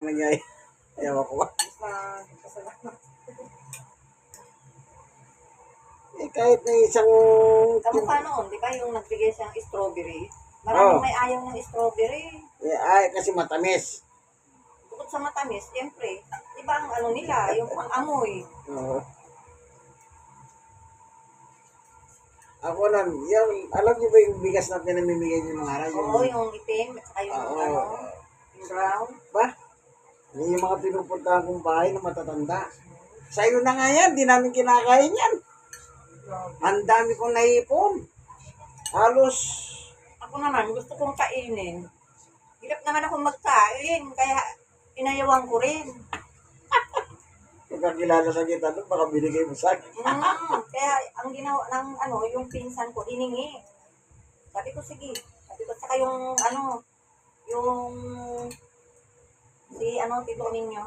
Nangyay. Ewan ko ba? Pasalamat. Eh, kahit na isang... Kamukha noon, di ba, yung nagbigay siyang strawberry? Maraming may ayaw ng strawberry. Eh, ay, kasi matamis. Bukod sa matamis, siyempre, iba ang ano nila, yung pang-amoy. Oo. Ako lang, yung, alam niyo ba yung bigas na pinamimigay niyo mga araw? Oo, yung itim, at saka yung Oo. ano, yung brown. Ba? Yung mga pinupuntahan kong bahay na matatanda. Sa'yo na nga yan, di namin kinakain yan. Ang dami kong naipon. Halos, Ako naman, gusto kong kainin. Hirap naman akong magkain, kaya inayawan ko rin. pagkakilala sa kita doon, baka binigay mo sa akin. Kaya ang ginawa ng ano, yung pinsan ko, iningi. Sabi ko, sige. Sabi ko, saka yung ano, yung si ano, tito ninyo,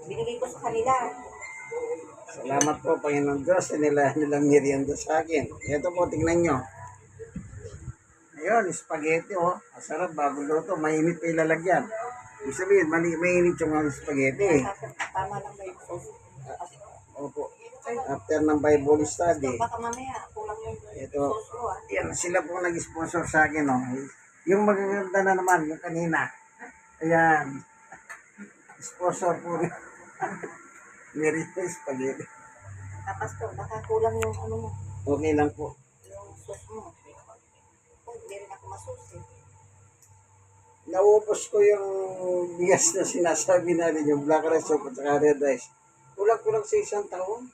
binigay ko sa kanila. Salamat po, Panginoon Diyos, nilang merienda sa akin. Ito po, tingnan nyo. Ayun, spaghetti, oh. Masarap, bagong luto. Mainit pa ilalagyan. Ibig sabihin, mainit yung mga spaghetti. Tama lang ba yung sauce? Opo. After ng Bible study, Baka mamaya, kulang yung ito, sauce mo, ah. yan, sila po nag-sponsor sa akin, oh. Yung magaganda na naman, yung kanina. Ayan. Sponsor po. Merienda spaghetti. Tapos po, baka kulang yung ano mo, Okay lang po. yung sauce mo. Oh, hindi rin ako masusi. Naubos ko yung bigas na sinasabi natin, yung black rice soup at saka red rice. Kulang-kulang sa isang taon.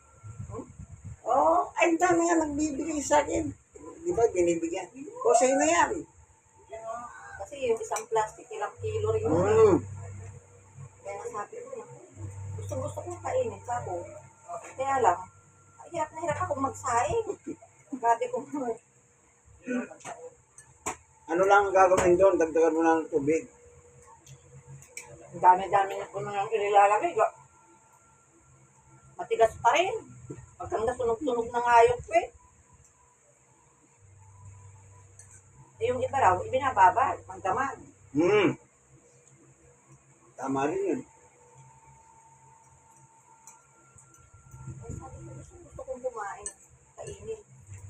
Oh, ay dami nga nagbibigay sa akin. Di ba, binibigyan? O, sa'yo na yan. Kasi yung isang plastic, ilang kilo rin yun. Kaya nasabi ko, gusto kong kainin, sabo. Kaya lang, hirap na hirap akong magsaing. Grabe ko mo. Ano lang ang gagawin doon? Dagdagan mo na ng tubig. Ang dami-dami na po nang inilalagay. Matigas pa rin. Maganda sunog-sunog na nga yung kwet. Yung iba raw, ibinababad, magdamag. Tama rin yun. Ay, sabi ko, gusto kong kumain, kainin.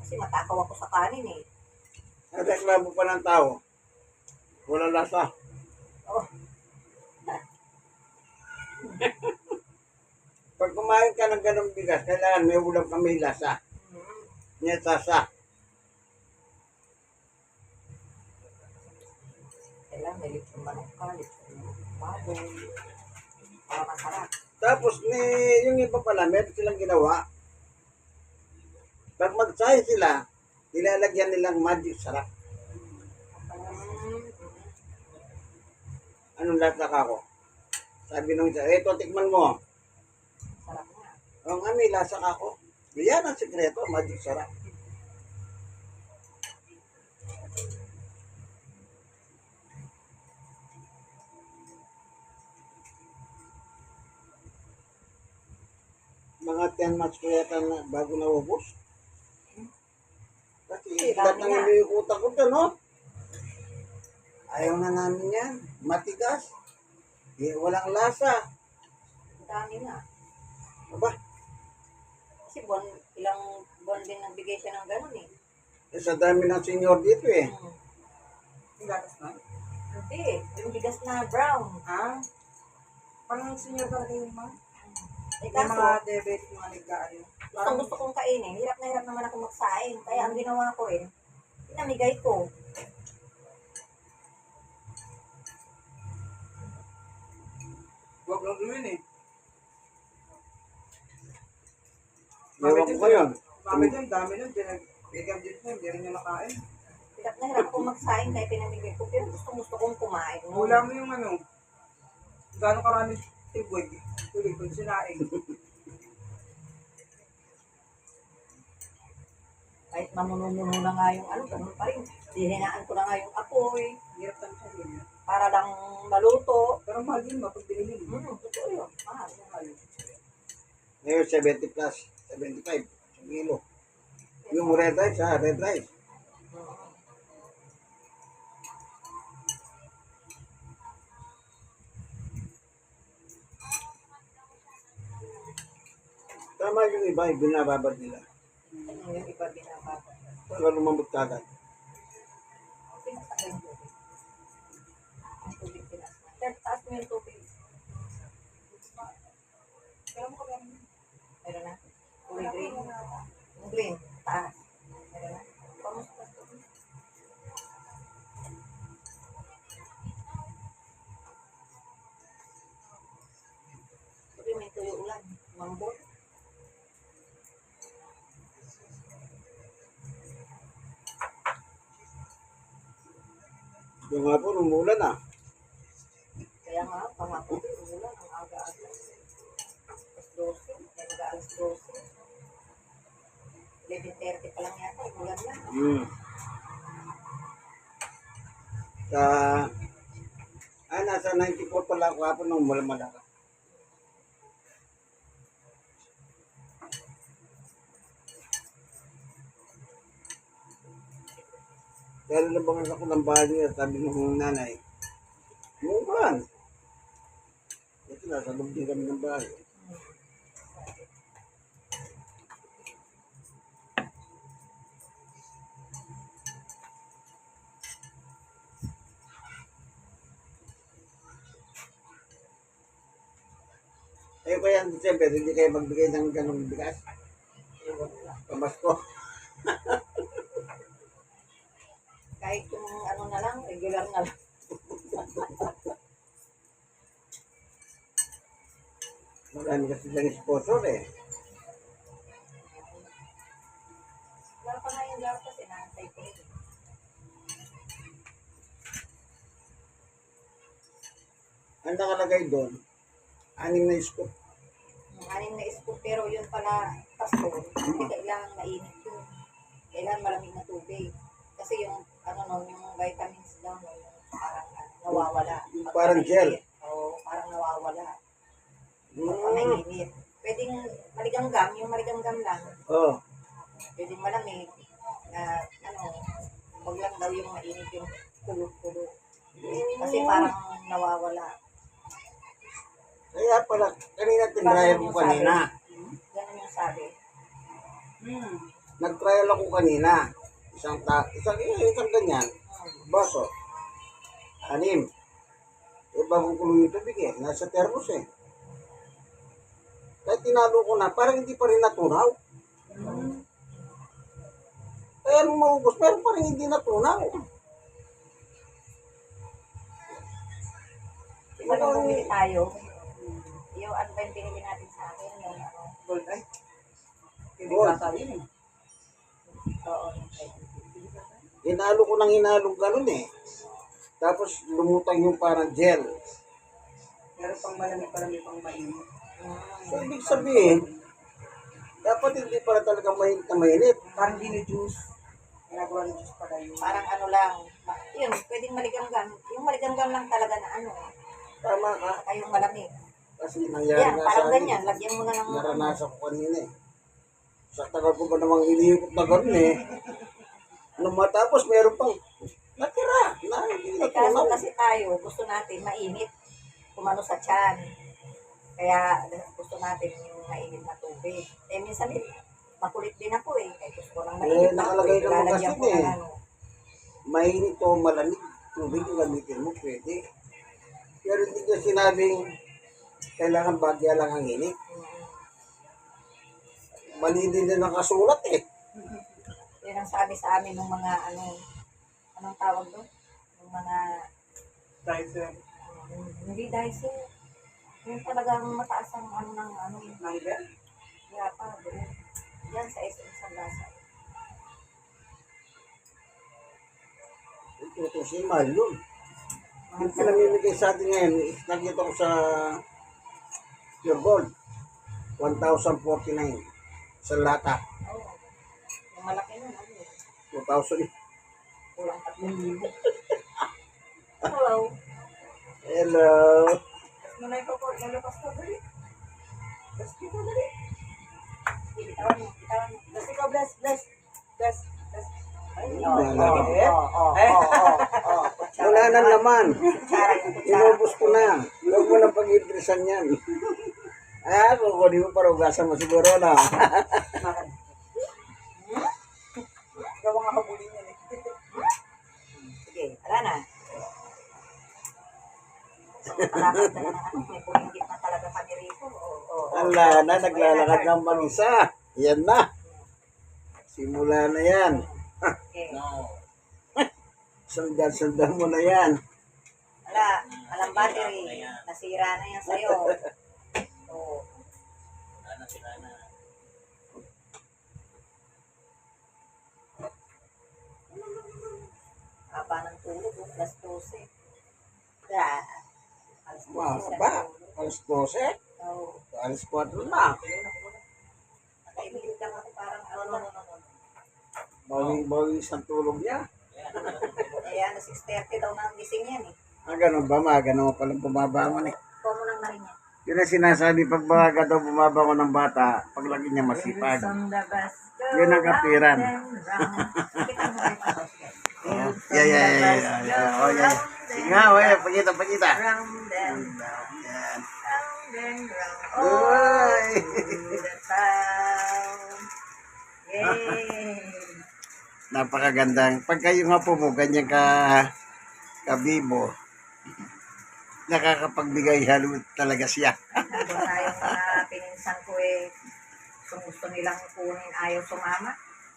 Kasi matakaw ako sa kanin eh. Nagreklamo pa ng tao. Wala lasa. Oh, Pag kumain ka ng ganong bigas, kailangan may ulam ka may lasa. Niya sasa. kailangan may lipong manok ka, lipong baboy. Para masarap. Tapos, yung iba pala, meron silang ginawa. Pag mag-try sila, nilalagyan nilang magic sarap. Anong lasa ka ko? Sabi nung isa, eto, tikman mo. Sarap nga. Ang may lasa ka ko. Yan ang sikreto, magic sarap. Mga 10 months ko yata na bago naubos. Kasi lahat ng iniikutan ko dyan, no? Ayaw na namin yan. Matigas. Walang lasa. Ang dami nga. Aba, Kasi ilang buwan din nagbigay siya ng gano'n eh. sa dami ng senior dito eh. Yung gatas na? Hindi, yung bigas na brown. Ah? Parang senior talaga yung mga? Eh Yung kaso, mga diabetes, mga nagkaan. gusto kong kainin. Hirap na hirap naman ako magsaing. Kaya ang ginawa ko rin, pinamigay ko. Huwag lang gawin eh. Ewan ko yun. Bakit yun? Dami nun. Pinag-bigam din po. Hindi rin nyo nakain. Hirap na hirap ako magsaing kaya pinamigay ko. Pero gusto kong kumain. Hula mo yung ano. Gano'ng karami tibwag. Tuloy kung sinaing. Kahit mamunununo na nga yung ano, ganun pa rin. Hihinaan ko na nga yung apoy Hirap lang siya yun. para lang maluto. Pero mahal din ba pag binili mo? Totoo yun. Mahal. Ngayon, 70 plus. 75. Isang kilo. Yung red rice, ha? Red rice. Tama yung iba, binababad nila. Yung iba binababa. Para lumambot kagad. Pinasa yung tubig. Ang tubig pinasa. Taas mo yung tubig. Kaya mo kami. Meron na. Kulay green. Yung green. Taas. Meron na. Kamusta sa tubig? Sabi may tuyo ulan. Mambot. Yung nga po, umulan ah. Kaya nga, pangako umulan ang aga-aga. Alas 12. Kaya nag-aalas 12. 11:30 pa lang yata. Umulan na. Sa, nasa 94 pala ako hapon nung umulan malaka. Kaya nabangan ako ng bahay niya, sabi ng nanay, umulan. Ito nasa loob din kami ng bahay. Kayo kaya ang December, hindi kayo magbigay ng ganong bigas? Pamasko. Kahit yung ano na lang, regular na lang. Marami kasi dyan sponsor eh. Wala pa nga yung gapas, inaantay ko rin. Ang nakalagay doon, 6 na scoop. Yung anim na scoop, pero yun pala, pasto, hindi kailangan mainit yun. Kailangan malamig na tubig. Kasi yung, ano no, yung vitamins daw, no, yung parang nawawala. Yung parang gel. Oo, parang nawawala. Pagka mainit. Pwedeng maligamgam, yung maligamgam lang. Oh. Pwedeng malamig. Na, ano, wag lang daw yung mainit yung kulot-kulot. Kasi parang nawawala. Kaya pala, kanina tinrial ko kanina. Ganun yung sabi. Nag-trial ako kanina. Isang ganyan. Baso. 6. Eh, bagong kulo yung tubig eh. Nasa thermos eh. Kaya tinalo ko na, parang hindi pa rin natunaw. Kaya nung maubos, pero parang hindi natunaw. Diba nung bumili tayo, yung ano ba yung pinili natin sa akin, yung ano, Gold ay. Hindi Gold. ka sabi yun. oo, Hinalo ko ng hinalong ganun eh. Tapos lumutang yung parang gel. Meron pang malamig para may pang mainit. So, ibig sabihin, dapat hindi pala talaga mainit na mainit. Parang gini-juice. Ginagawa ng juice pala yun. parang ano lang, yun, pwedeng maligamgam. Yung maligamgam lang talaga na ano, Tama ka. saka yung malamig. Kasi nangyari Yan, nga parang sa ganyan, akin. lagyan mo na ng Naranasan ko kanina eh. Sa tagal ko ba namang iniikot na ganun eh. Nung matapos, meron pang natira. Hindi kaso natunaw. kasi tayo, gusto natin mainit, kumano sa tiyan. Kaya gusto natin yung mainit na tubig. Eh minsan din, makulit din ako eh. Kaya gusto ko ng mainit na nakalagay tubig. naman Lalagyan kasi ko ng eh. ano. Mainit o malamig. Tubig yung gamitin mo, pwede. Pero hindi ko sinabing kailangan bagya lang ang init. Mali din na nakasulat eh. Yan ang sabi sa amin ng mga ano, anong tawag doon? Ng mga, Dahil sa hindi dahil sa, yung talagang mataas ang ano ng ano, number. yata, doon. Yan sa SM Sanggasa. Ito si mahal yun. Yung pinamimigay sa atin ngayon, nakita ko sa Pure Gold, 1,049 sa lata. Oo. Yung malaki nun, ano eh. 2,000. Kulang 3,000. Hello. Hello. Tapos mo na ikaw po, nalapas ka dali. Tapos ikaw dali. Bitawan mo, bitawan mo. Tapos ikaw, bless. Ay, Wala na naman. Kutsara yung kutsara. Inubos ko na. Huwag mo na pag-idresan yan. Kukunin mo para ugasan mo siguro na. Bakit? Gawa nga habulin yan eh. Sige, wala na. Dapat na may pulinggit na talaga kami rito. Ala na, naglalakad ng mag-isa. Yan na. Simula na yan. Okay. Sundan mo na yan. Wala, walang battery. Nasira na yan sa'yo. Oo. Haba ng tulog, alas 12. Ah, alas 12 Wow, siya ba? natulog. Alas 12? Oo. Alas 4 na. Nakaibilig lang ako parang ano. Bawing isang tulog niya. Kaya 6:30 daw na ang gising yan eh. Ganun ba? Maaga naman palang bumabangon eh. Ikaw mo lang na rin yan. Yun ang sinasabi pag maaga daw bumabangon ng bata, paglagi niya masipag. Yun ang kapiran. Kita mo kayo pa. Oh, yeah. Oh, yeah. Sige nga, pakita. Round and Yan. round and round. Uy! The town. Yay! Napakagandang. Pag kayo nga po mo, ganyan kabibo, nakakapagbigay halo talaga siya. Nandun tayong mga pininsan ko eh. Kung gusto nilang kunin, ayaw sumama.